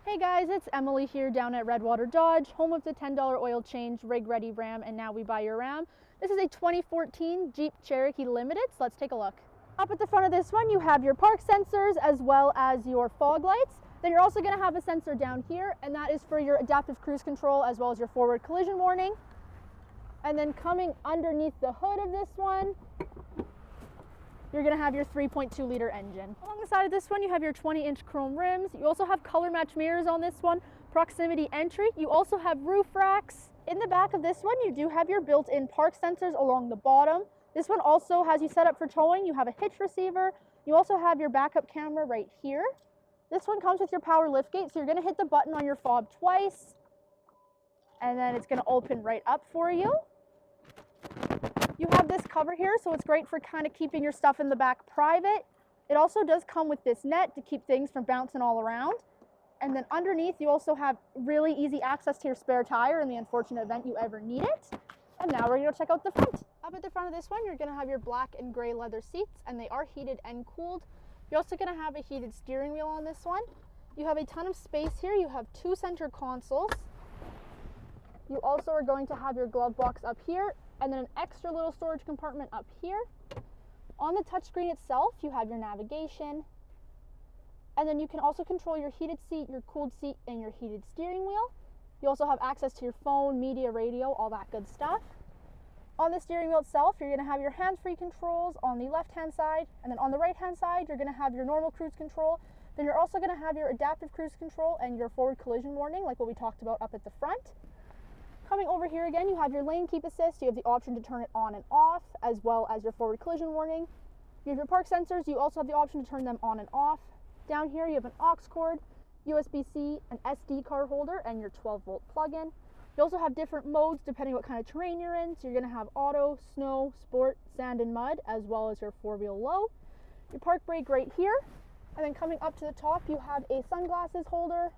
Hey guys, it's Emily here down at Redwater Dodge, home of the $10 oil change, rig ready Ram, and now we buy your Ram. This is a 2014 Jeep Cherokee Limited, so let's take a look. Up at the front of this one, you have your park sensors as well as your fog lights. Then you're also going to have a sensor down here, and that is for your adaptive cruise control as well as your forward collision warning. And then coming underneath the hood of this one, you're going to have your 3.2 liter engine. Along the side of this one, you have your 20-inch chrome rims. You also have color match mirrors on this one, proximity entry. You also have roof racks. In the back of this one, you do have your built-in park sensors along the bottom. This one also has you set up for towing. You have a hitch receiver. You also have your backup camera right here. This one comes with your power liftgate, so you're going to hit the button on your fob twice, and then it's going to open right up for you. You have this cover here, so it's great for kind of keeping your stuff in the back private. It also does come with this net to keep things from bouncing all around. And then underneath, you also have really easy access to your spare tire in the unfortunate event you ever need it. And now we're going to check out the front. Up at the front of this one, you're going to have your black and gray leather seats, and they are heated and cooled. You're also going to have a heated steering wheel on this one. You have a ton of space here. You have two center consoles. You also are going to have your glove box up here, and then an extra little storage compartment up here. On the touchscreen itself, you have your navigation, and then you can also control your heated seat, your cooled seat, and your heated steering wheel. You also have access to your phone, media, radio, all that good stuff. On the steering wheel itself, you're going to have your hands-free controls on the left-hand side, and then on the right-hand side, you're going to have your normal cruise control. Then you're also going to have your adaptive cruise control and your forward collision warning, like what we talked about up at the front. Coming over here again, you have your lane keep assist. You have the option to turn it on and off, as well as your forward collision warning. You have your park sensors. You also have the option to turn them on and off. Down here, you have an aux cord, USB-C, an SD card holder, and your 12-volt plug-in. You also have different modes depending what kind of terrain you're in. So you're going to have auto, snow, sport, sand, and mud, as well as your four-wheel low. Your park brake right here. And then coming up to the top, you have a sunglasses holder.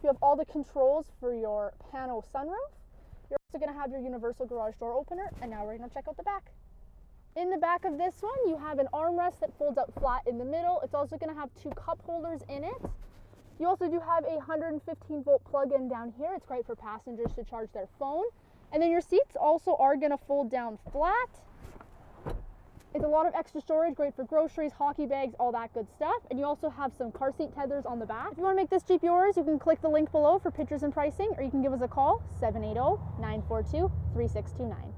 You have all the controls for your Pane sunroof. You're also going to have your universal garage door opener, and now we're going to check out the back. In the back of this one, you have an armrest that folds out flat in the middle. It's also going to have two cup holders in it. You also do have a 115-volt plug-in down here. It's great for passengers to charge their phone. And then your seats also are going to fold down flat. It's a lot of extra storage, great for groceries, hockey bags, all that good stuff. And you also have some car seat tethers on the back. If you want to make this Jeep yours, you can click the link below for pictures and pricing, or you can give us a call, 780-942-3629.